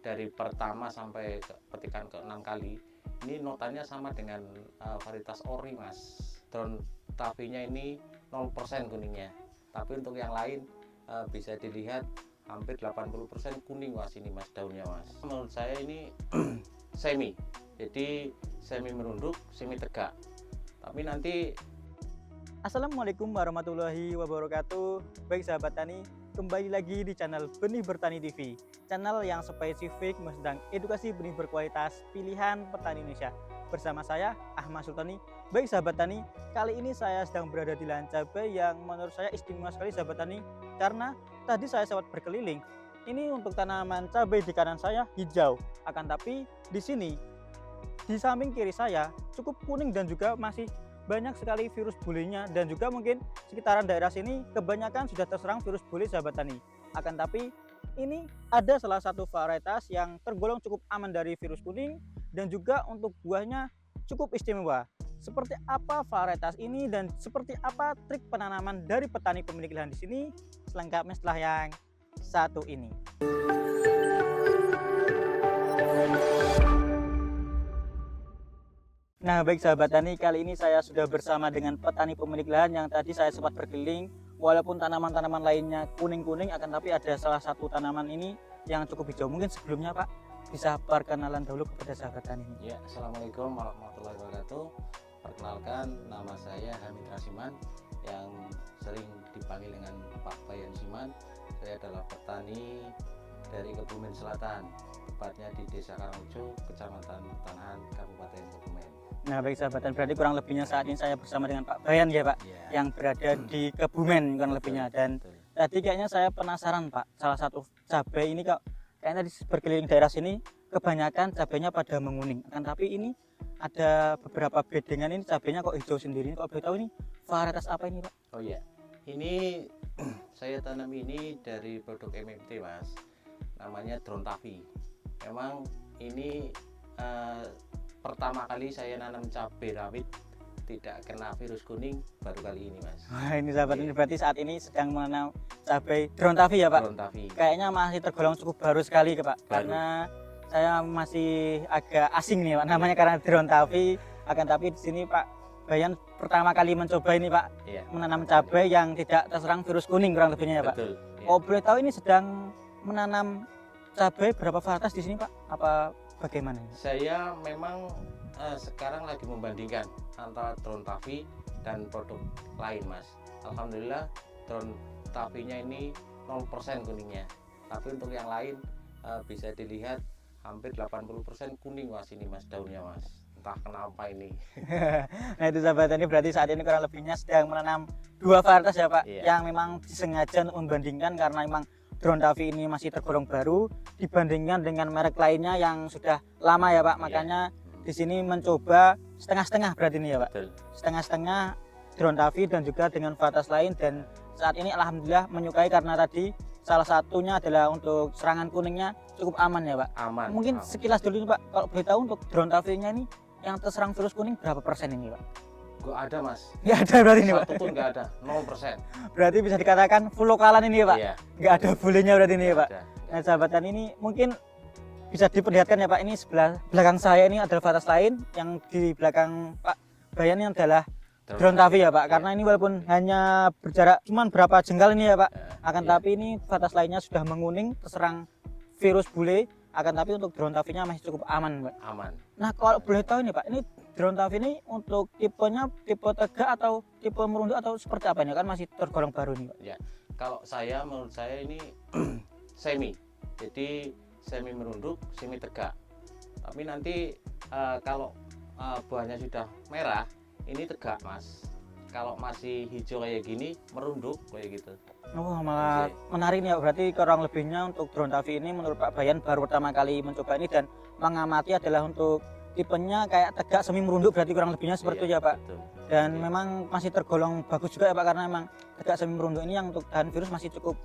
dari pertama sampai petikan ke-6 kali ini notanya sama dengan varietas ori mas. Drone tapinya ini 0% kuningnya, tapi untuk yang lain bisa dilihat hampir 80% kuning mas ini mas daunnya mas. Menurut saya ini semi, jadi semi merunduk semi tegak, tapi nanti. Assalamualaikum warahmatullahi wabarakatuh. Baik sahabat tani, kembali lagi di channel Benih Bertani TV, channel yang spesifik tentang edukasi benih berkualitas pilihan petani Indonesia. Bersama saya Ahmad Sultani. Baik sahabat tani, kali ini saya sedang berada di lahan cabai yang menurut saya istimewa sekali sahabat tani, karena tadi saya sempat berkeliling. Ini untuk tanaman cabai di kanan saya hijau, akan tapi di sini di samping kiri saya cukup kuning dan juga masih banyak sekali virus bulenya, dan juga mungkin sekitaran daerah sini kebanyakan sudah terserang virus bule sahabat tani. Akan tapi ini ada salah satu varietas yang tergolong cukup aman dari virus kuning dan juga untuk buahnya cukup istimewa. Seperti apa varietas ini dan seperti apa trik penanaman dari petani pemilik lahan di sini, selengkapnya setelah yang satu ini. Nah baik sahabat tani, kali ini saya sudah bersama dengan petani pemilik lahan yang tadi saya sempat berkeliling. Walaupun tanaman-tanaman lainnya kuning-kuning, akan tapi ada salah satu tanaman ini yang cukup hijau. Mungkin sebelumnya Pak bisa perkenalan dulu kepada sahabat tani. Ya, assalamualaikum warahmatullahi wabarakatuh. Perkenalkan, nama saya Hamid Rasiman yang sering dipanggil dengan Pak Bayan Siman. Saya adalah petani dari Kebumen Selatan, tepatnya di Desa Karangrejo, Kecamatan Tanahan, Kabupaten Kebumen. Nah baik sahabat tani, berarti kurang lebihnya saat ini saya bersama dengan Pak Bayan ya Pak, Ya, yang berada di Kebumen kurang lebihnya. Dan betul. tadi kayaknya saya penasaran Pak, salah satu cabai ini kok kayaknya di berkeliling daerah sini kebanyakan cabainya pada menguning, akan tapi ini ada beberapa bedengan ini cabainya kok hijau sendiri. Kalau boleh tahu ini varietas apa ini Pak? Oh ya, ini saya tanam ini dari produk MMT mas, namanya Drone Tavi. Memang ini pertama kali saya nanam cabai rawit tidak kena virus kuning baru kali ini mas. Wah ini sahabat ini berarti saat ini sedang menanam cabai Drone Tavi ya Pak? Drone Tavi. Kayaknya masih tergolong cukup baru sekali Pak, Baru. karena saya masih agak asing nih Pak namanya karena Drone Tavi. Akan tapi di sini Pak Bayan pertama kali mencoba ini Pak, Ya, menanam cabai yang tidak terserang virus kuning kurang lebihnya ya Pak. betul. Ya. Oh boleh tahu ini sedang menanam cabai berapa varietas di sini Pak? Apa bagaimana? Saya memang sekarang lagi membandingkan antara Drone Tavi dan produk lain mas. Alhamdulillah Drone Tavinya ini 0% kuningnya, tapi untuk yang lain bisa dilihat hampir 80% kuning mas ini mas daunnya mas. Entah kenapa ini. Nah itu sahabat ini berarti saat ini kurang lebihnya sedang menanam dua varietas ya Pak, Iya. yang memang disengaja untuk membandingkan karena memang Drone Tavi ini masih tergolong baru dibandingkan dengan merek lainnya yang sudah lama ya Pak. Iya. Makanya di sini mencoba setengah-setengah berarti ini ya Pak. Betul. Setengah-setengah Drone Tavi dan juga dengan varietas lain, dan saat ini alhamdulillah menyukai karena tadi salah satunya adalah untuk serangan kuningnya cukup aman ya Pak. Aman. Mungkin aman. sekilas dulu nih Pak, kalau boleh tahu untuk Drone Tavi-nya ini yang terserang virus kuning berapa persen ini Pak? Gak ada mas. Nggak ada berarti ini Pak. Satu pun gak ada. 0%. Berarti bisa dikatakan full lokalan ini ya Pak. Iya. Nggak ada bulenya berarti ini ya Pak. Ada. Nah sahabatan ini mungkin bisa diperlihatkan ya Pak, ini sebelah belakang saya ini adalah varietas lain, yang di belakang Pak Bayan ini adalah Drone Tavi ya Pak. Iya. Karena ini walaupun hanya berjarak cuman berapa jengkal ini ya Pak, akan Iya. tapi ini varietas lainnya sudah menguning terserang virus bule, akan tapi untuk Drone Tavi-nya masih cukup aman Pak. Aman. Nah kalau boleh tahu ini Pak, ini Drone Tavi ini untuk tipenya tipe tegak atau tipe merunduk atau seperti apa ini, kan masih tergolong baru nih Pak? Kalau saya, menurut saya ini semi. Jadi semi merunduk, semi tegak. Tapi nanti kalau buahnya sudah merah, ini tegak mas. Kalau masih hijau kayak gini, merunduk kayak gitu. Oh malah menarik nih ya, berarti kurang lebihnya untuk Drone Tavi ini menurut Pak Bayan baru pertama kali mencoba ini dan mengamati adalah untuk tipenya kayak tegak semi merunduk, berarti kurang lebihnya seperti itu ya Pak. Betul. Dan Iya. memang masih tergolong bagus juga ya Pak, karena memang tegak semi merunduk ini yang untuk tahan virus masih cukup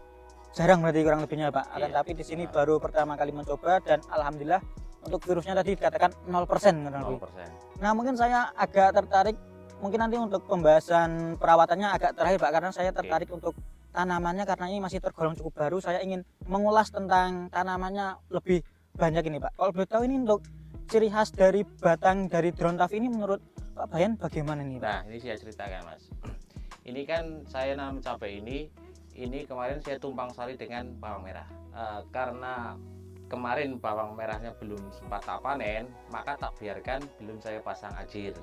jarang berarti kurang lebihnya Pak. Akan Iya. tapi di sini baru pertama kali mencoba dan alhamdulillah untuk virusnya tadi dikatakan 0% kurang lebih. 0%. Nah mungkin saya agak tertarik, mungkin nanti untuk pembahasan perawatannya agak terakhir Pak, karena saya tertarik untuk tanamannya karena ini masih tergolong cukup baru. Saya ingin mengulas tentang tanamannya lebih banyak ini Pak. Kalau boleh tahu ini untuk ciri khas dari batang dari drone tavi ini menurut Pak Bayan bagaimana nih Pak? Nah, ini saya ceritakan Mas. Ini kan saya nanam cabai ini kemarin saya tumpang sari dengan bawang merah. Karena kemarin bawang merahnya belum sempat tak panen, maka tak biarkan, belum saya pasang ajir.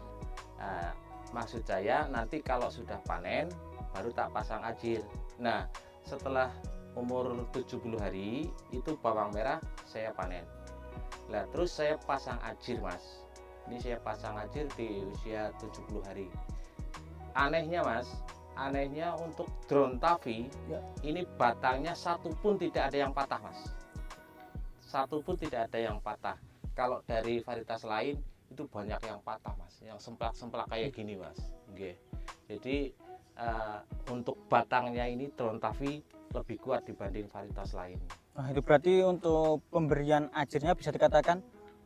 Maksud saya nanti kalau sudah panen baru tak pasang ajir. Nah, setelah umur 70 hari itu bawang merah saya panen. Nah, terus saya pasang ajir Mas. Ini saya pasang ajir di usia 70 hari. Anehnya Mas, anehnya untuk drone tavi Ya. ini batangnya satu pun tidak ada yang patah Mas. Satu pun tidak ada yang patah. Kalau dari varietas lain itu banyak yang patah Mas, yang semplak-semplak kayak gini Mas. Oke. Jadi untuk batangnya ini drone tavi lebih kuat dibanding varietas lain. Nah, itu berarti untuk pemberian ajirnya bisa dikatakan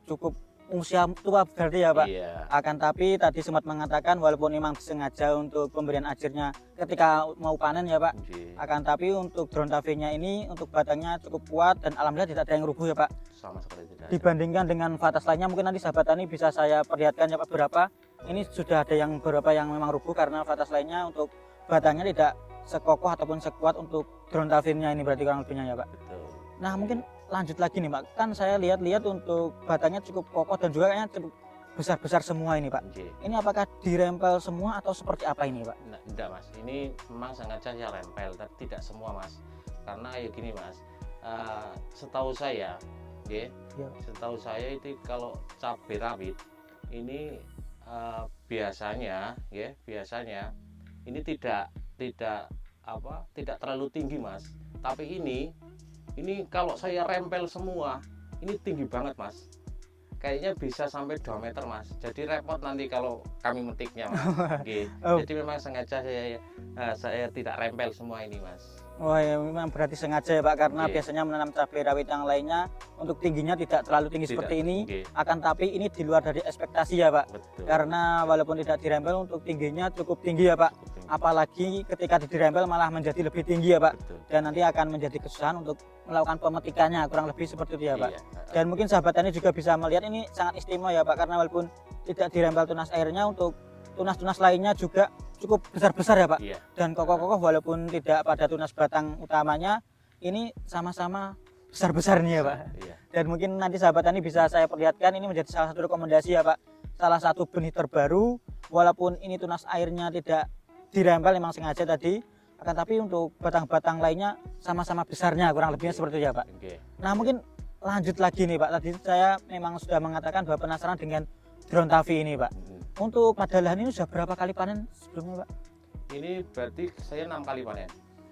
cukup usia tua berarti ya Pak. Iya. Akan tapi tadi sempat mengatakan walaupun memang sengaja untuk pemberian ajirnya ketika mau panen ya Pak. Oke. Akan tapi untuk drone tavinya ini untuk batangnya cukup kuat dan alhamdulillah tidak ada yang rubuh ya Pak. Sama sekali tidak ada. Dibandingkan dengan varietas lainnya mungkin nanti sahabat tani bisa saya perlihatkan ya Pak beberapa. Ini sudah ada yang beberapa yang memang rubuh karena varietas lainnya untuk batangnya tidak sekokoh ataupun sekuat untuk drone tavinya ini berarti kurang lebihnya ya Pak. Betul. Nah mungkin lanjut lagi nih Pak, kan saya lihat-lihat untuk batangnya cukup kokoh dan juga kayaknya cukup besar-besar semua ini Pak. Oke. Ini apakah dirempel semua atau seperti apa ini Pak? Nah, enggak Mas, ini memang sengaja saya rempel, tapi tidak semua Mas. Karena kayak gini Mas, setahu saya, ya, setahu saya itu kalau cabai rawit ini biasanya ini tidak terlalu tinggi Mas. Tapi ini kalau saya rempel semua, ini tinggi banget Mas. Kayaknya bisa sampai 2 meter Mas. Jadi repot nanti kalau kami metiknya Mas. Oke. Oh. Jadi memang sengaja saya tidak rempel semua ini Mas. Wah ya memang berarti sengaja ya Pak karena Oke. biasanya menanam cabai rawit yang lainnya untuk tingginya tidak terlalu tinggi Tidak, seperti ini. oke. Akan tapi ini di luar dari ekspektasi ya Pak. Betul. Karena walaupun tidak dirempel untuk tingginya cukup tinggi ya Pak. Cukup tinggi. Apalagi ketika dirempel malah menjadi lebih tinggi ya Pak. Betul. Dan nanti akan menjadi kesusahan untuk melakukan pemetikannya kurang lebih seperti itu ya Pak. Iya. Dan mungkin sahabat tani juga bisa melihat ini sangat istimewa ya Pak karena walaupun tidak dirempel tunas airnya untuk tunas-tunas lainnya juga cukup besar-besar ya Pak. Iya. Dan kokoh-kokoh walaupun tidak pada tunas batang utamanya ini sama-sama besar-besar nih ya Pak. Iya. Dan mungkin nanti sahabat tani bisa saya perlihatkan ini menjadi salah satu rekomendasi ya Pak. Salah satu benih terbaru walaupun ini tunas airnya tidak dirempel memang sengaja tadi akan tapi untuk batang-batang lainnya sama-sama besarnya kurang lebihnya seperti itu ya Pak. Oke. Nah mungkin lanjut lagi nih Pak, tadi saya memang sudah mengatakan bahwa penasaran dengan drone tavi ini Pak. Untuk pada lahan ini sudah berapa kali panen sebelumnya Pak? Ini berarti saya 6 kali panen.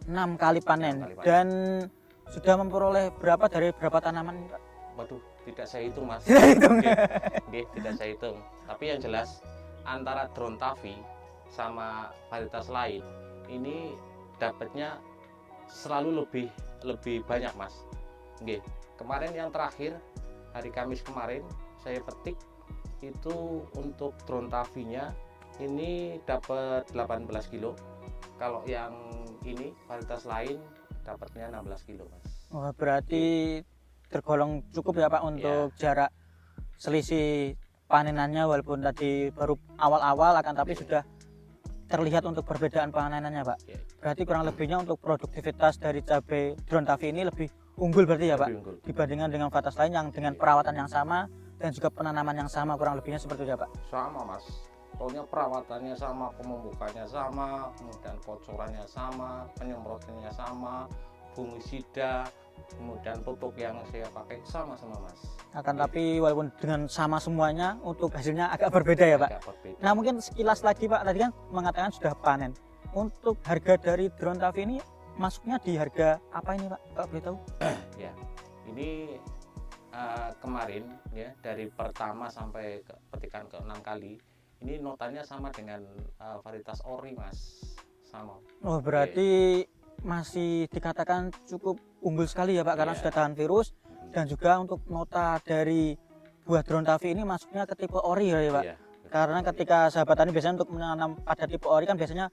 6 kali panen. 6 kali panen. Dan sudah memperoleh berapa dari berapa tanaman ini Pak? Waduh, tidak saya hitung Mas. Tidak hitung. Oke, tidak saya hitung. Tapi yang jelas antara drone tavi sama varietas lain ini dapatnya selalu lebih banyak Mas. Oke, kemarin yang terakhir hari Kamis kemarin saya petik itu untuk drone tavinya ini dapat 18 kilo. Kalau yang ini varietas lain dapatnya 16 kilo Mas. Wah, berarti tergolong cukup ya Pak untuk jarak selisih panenannya walaupun tadi baru awal-awal akan tapi sudah terlihat untuk perbedaan panenannya Pak. Ya, Berarti kurang lebihnya untuk produktivitas dari cabai drone tavi ini lebih unggul berarti ya Pak lebih unggul. dibandingkan dengan varietas lain yang dengan perawatan yang sama dan juga penanaman yang sama kurang lebihnya seperti itu ya Pak. Sama Mas. Pokoknya perawatannya sama, pemupukannya sama, kemudian kocorannya sama, penyemprotannya sama, fungisida, kemudian pupuk yang saya pakai sama-sama Mas. Akan tapi walaupun dengan sama semuanya untuk hasilnya agak berbeda ya Pak. Agak berbeda. Nah mungkin sekilas lagi Pak tadi kan mengatakan sudah panen. Untuk harga dari drone tavi ini masuknya di harga apa ini Pak? Pak boleh tahu? Ya, ini kemarin ya dari pertama sampai ke petikan ke 6 kali ini notanya sama dengan varietas ori Mas. Sama. Oh berarti masih dikatakan cukup unggul sekali ya Pak karena Iya. sudah tahan virus dan juga untuk nota dari buah drone tavi ini masuknya ke tipe ori ya Pak. Iya, Karena ketika sahabat tani biasanya untuk menanam pada tipe ori kan biasanya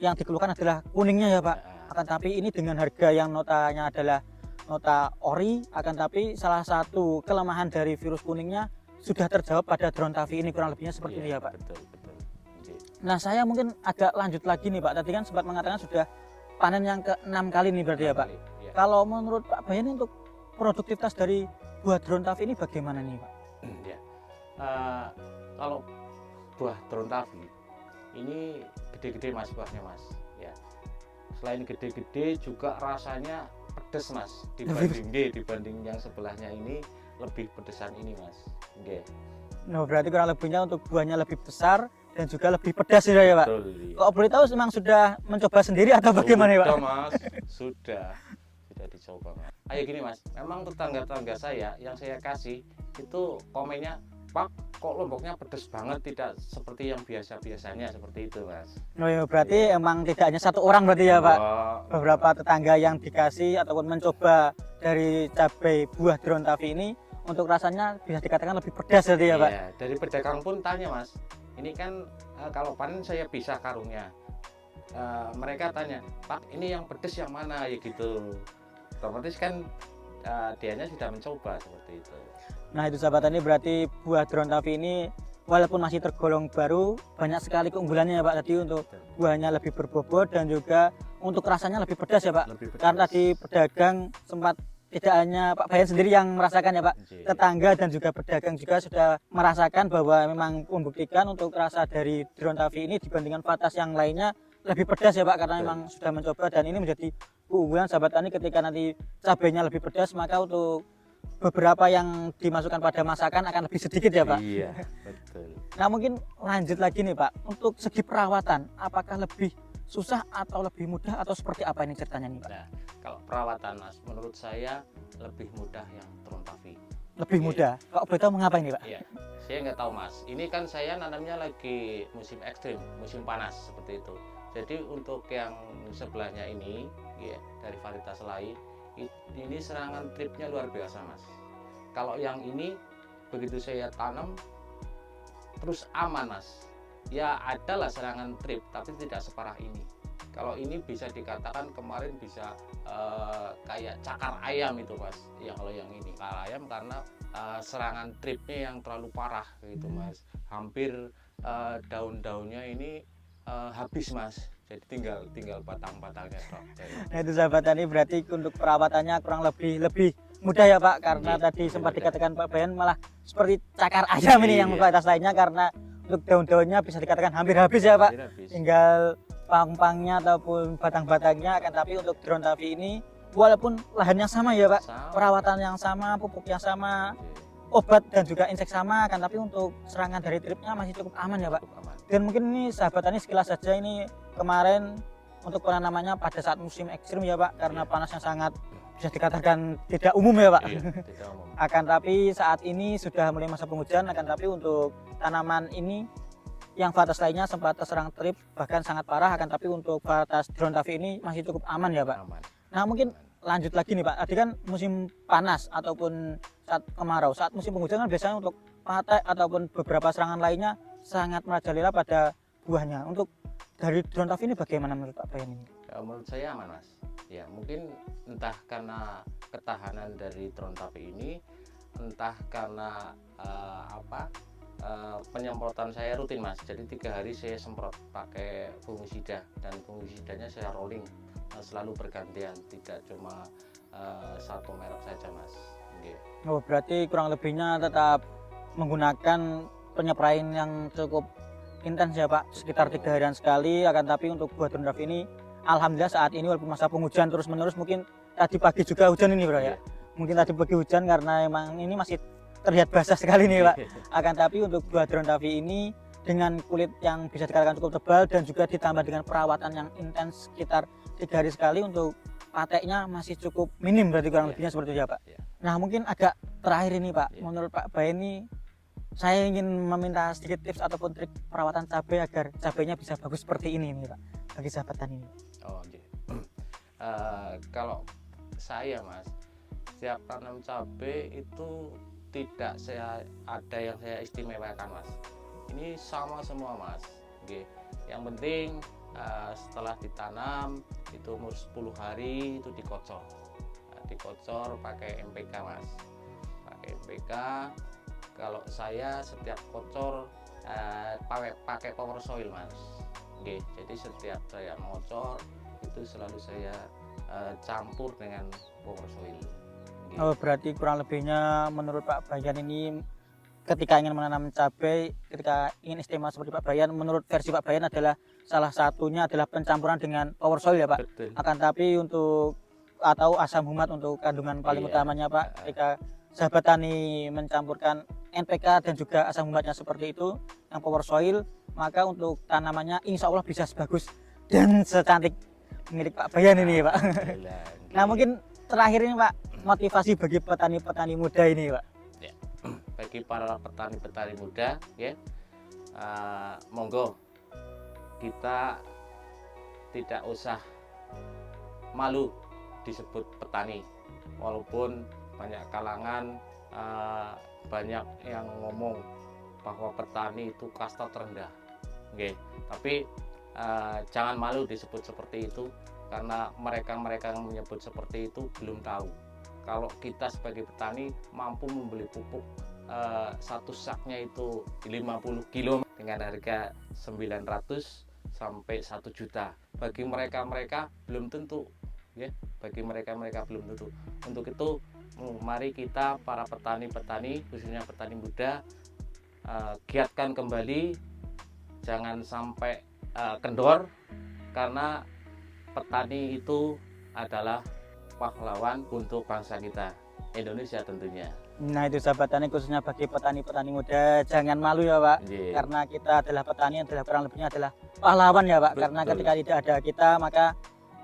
yang dikeluhkan adalah kuningnya ya Pak. Ya, Akan tapi ini dengan harga yang notanya adalah nota ori, akan tapi salah satu kelemahan dari virus kuningnya sudah terjawab pada drone Tavi ini, kurang lebihnya seperti itu ya Pak. Betul, betul. Nah saya mungkin agak lanjut lagi nih Pak, tadi kan sempat mengatakan sudah panen yang ke-6 kali nih berarti ya Pak. Ya. Kalau menurut Pak Bayan untuk produktivitas dari buah drone Tavi ini bagaimana nih Pak? Ya. Kalau buah drone Tavi ini gede-gede mas buahnya mas, ya. Selain gede-gede juga rasanya pedes mas, dibanding yang sebelahnya ini lebih pedesan ini mas. Nah berarti kurang lebihnya untuk buahnya lebih besar dan juga lebih pedas ya Pak. Betul, iya. Kalau boleh tahu memang sudah mencoba sendiri atau bagaimana ya Pak? Sudah mas, sudah dicoba mas. Ayo gini mas, memang tetangga-tetangga saya yang saya kasih itu komennya, Pak kok lomboknya pedes banget, tidak seperti yang biasanya seperti itu mas. Oh ya berarti emang tidak hanya satu orang berarti ya Pak. Beberapa tetangga yang dikasih ataupun mencoba dari cabai buah drone Tavi ini untuk rasanya bisa dikatakan lebih pedas berarti ya Pak. Iya, dari pedagang pun tanya mas, ini kan kalau panen saya pisah karungnya. Mereka tanya, Pak ini yang pedes yang mana ya gitu. Otomatis kan dianya sudah mencoba seperti itu. Nah itu sahabat tani, berarti buah drone Tavi ini walaupun masih tergolong baru, banyak sekali keunggulannya ya Pak. Tadi untuk buahnya lebih berbobot dan juga untuk rasanya lebih pedas ya Pak. Karena tadi pedagang sempat, tidak hanya Pak Bayan sendiri yang merasakan ya Pak, tetangga dan juga pedagang juga sudah merasakan bahwa memang membuktikan untuk rasa dari drone Tavi ini dibandingkan varietas yang lainnya lebih pedas ya Pak, karena memang sudah mencoba. Dan ini menjadi keunggulan sahabat tani, ketika nanti cabainya lebih pedas maka untuk beberapa yang dimasukkan pada masakan akan lebih sedikit ya Pak. Iya betul. Nah mungkin lanjut lagi nih Pak, untuk segi perawatan apakah lebih susah atau lebih mudah atau seperti apa ini ceritanya nih Pak? Nah kalau perawatan mas, menurut saya lebih mudah yang drone Tavi. Lebih mudah. Kalau boleh tahu mengapa ini Pak? Iya, saya nggak tahu mas. Ini kan saya nanamnya lagi musim ekstrim, musim panas seperti itu. Jadi untuk yang sebelahnya ini, ya, dari varietas lain, ini serangan tripnya luar biasa mas. Kalau yang ini begitu saya tanam terus aman mas. Ya adalah serangan trip tapi tidak separah ini. Kalau ini bisa dikatakan kemarin bisa kayak cakar ayam itu mas. Ya kalau yang ini cakar ayam karena serangan tripnya yang terlalu parah gitu mas. Hampir daun-daunnya ini habis mas. Jadi tinggal batang-batangnya. Nah itu sahabat tani, berarti untuk perawatannya kurang lebih mudah ya Pak, karena tadi sempat dikatakan Pak Bayan malah seperti cakar ayam ini yang varietas lainnya, karena untuk daun-daunnya bisa dikatakan hampir habis ya Pak, tinggal pang-pangnya ataupun batang-batangnya. Akan tapi untuk drone Tavi ini walaupun lahannya sama ya Pak, perawatan yang sama, pupuk yang sama, obat dan juga insek sama, akan tapi untuk serangan dari tripnya masih cukup aman ya Pak. Dan mungkin ini sahabat tani sekilas saja, ini kemarin untuk penanamannya pada saat musim ekstrim ya Pak, karena panas yang sangat bisa dikatakan tidak umum ya Pak. Tidak umum. Akan tapi saat ini sudah mulai masa penghujan, akan tapi untuk tanaman ini yang varietas lainnya sempat terserang trip bahkan sangat parah, akan tapi untuk varietas drone Tavi ini masih cukup aman ya Pak. Nah mungkin lanjut lagi nih Pak, tadi kan musim panas ataupun saat kemarau, saat musim penghujan kan biasanya untuk patek ataupun beberapa serangan lainnya sangat merajalela pada buahnya. Untuk dari drone Tavi ini bagaimana menurut Pak Bayan ini? Ya, menurut saya aman mas. Ya mungkin entah karena ketahanan dari drone Tavi ini, entah karena penyemprotan saya rutin mas. Jadi 3 hari saya semprot pakai fungisida, dan fungisidanya saya rolling, selalu bergantian, tidak cuma satu merek saja mas. Oh berarti kurang lebihnya tetap menggunakan penyepraian yang cukup intens ya Pak, sekitar 3 harian sekali. Akan tapi untuk buah drone Tavi ini alhamdulillah saat ini walaupun masa penghujan terus menerus, mungkin tadi pagi juga hujan ini bro ya, mungkin tadi pagi hujan karena emang ini masih terlihat basah sekali nih Pak. Akan tapi untuk buah drone Tavi ini dengan kulit yang bisa dikatakan cukup tebal dan juga ditambah dengan perawatan yang intens sekitar 3 hari sekali, untuk pateknya masih cukup minim berarti kurang lebihnya seperti itu ya Pak. Nah mungkin agak terakhir ini Pak, menurut Pak Bayan ini saya ingin meminta sedikit tips ataupun trik perawatan cabai agar cabainya bisa bagus seperti ini nih Pak, bagi sahabat tani. Oh okay. Kalau saya mas, setiap tanam cabai itu tidak ada yang saya istimewakan mas. Ini sama semua mas. Yang penting setelah ditanam itu umur 10 hari itu dikocok. dikocor pakai MPK Mas, pakai MPK. Kalau saya setiap kocor pakai power soil Mas. Oke, jadi setiap saya ngocor itu selalu saya campur dengan power soil. Oke. Oh, berarti kurang lebihnya menurut Pak Bayan ini ketika ingin menanam cabai, ketika ingin istimewa seperti Pak Bayan, menurut versi Pak Bayan adalah salah satunya adalah pencampuran dengan power soil ya Pak. Betul. Akan tapi untuk atau asam humat untuk kandungan paling Iya. utamanya Pak, ketika sahabat tani mencampurkan NPK dan juga asam humatnya seperti itu yang power soil, maka untuk tanamannya insya Allah bisa sebagus dan secantik milik Pak Bayan ini Pak. Alhamdulillah. Nah mungkin terakhir ini Pak, motivasi bagi petani-petani muda ini Pak. Bagi para petani-petani muda ya, monggo kita tidak usah malu disebut petani, walaupun banyak kalangan banyak yang ngomong bahwa petani itu kasta terendah. Oke, tapi jangan malu disebut seperti itu, karena mereka yang menyebut seperti itu belum tahu kalau kita sebagai petani mampu membeli pupuk satu saknya itu 50 kilo dengan harga 900 sampai 1 juta. Bagi mereka belum tentu ya, bagi mereka belum tentu. Untuk itu mari kita para petani-petani, khususnya petani muda, giatkan kembali, jangan sampai kendor, karena petani itu adalah pahlawan untuk bangsa kita, Indonesia tentunya. Nah itu sahabat tani, khususnya bagi petani-petani muda, jangan malu ya Pak. Yeah. Karena kita adalah petani, adalah kurang lebihnya adalah pahlawan ya Pak. Betul. Karena ketika tidak ada kita, maka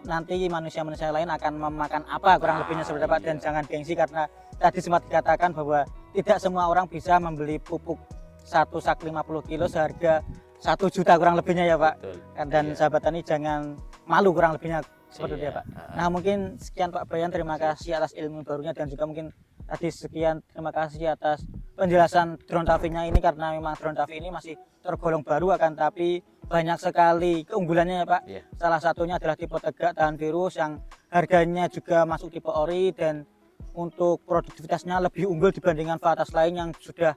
nanti manusia-manusia lain akan memakan apa kurang lebihnya seperti Pak. Dan jangan gengsi, karena tadi sempat dikatakan bahwa tidak semua orang bisa membeli pupuk satu sak 50 kilo seharga 1 juta kurang lebihnya ya Pak. Betul. Dan sahabat tani jangan malu kurang lebihnya seperti itu ya Pak. Iya. Nah mungkin sekian Pak Bayan, terima kasih atas ilmu barunya, dan juga mungkin tadi sekian terima kasih atas penjelasan drone tafinya ini, karena memang drone tafi ini masih tergolong baru, akan tapi banyak sekali keunggulannya ya Pak. Iya. Salah satunya adalah tipe tegak tahan virus yang harganya juga masuk tipe ori, dan untuk produktivitasnya lebih unggul dibandingkan varietas lain yang sudah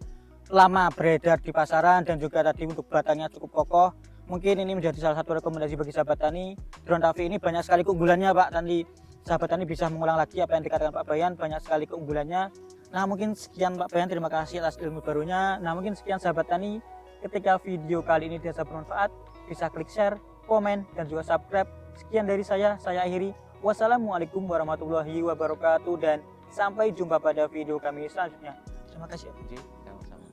lama beredar di pasaran, dan juga tadi untuk batangnya cukup kokoh. Mungkin ini menjadi salah satu rekomendasi bagi sahabat tani. Drone tafi ini banyak sekali keunggulannya Pak. Nanti sahabat tani bisa mengulang lagi apa yang dikatakan Pak Bayan, banyak sekali keunggulannya. Nah mungkin sekian Pak Bayan, terima kasih atas ilmu barunya. Nah mungkin sekian sahabat tani, ketika video kali ini dirasa bermanfaat, bisa klik share, komen, dan juga subscribe. Sekian dari saya akhiri. Wassalamualaikum warahmatullahi wabarakatuh, dan sampai jumpa pada video kami selanjutnya. Terima kasih. Sama-sama.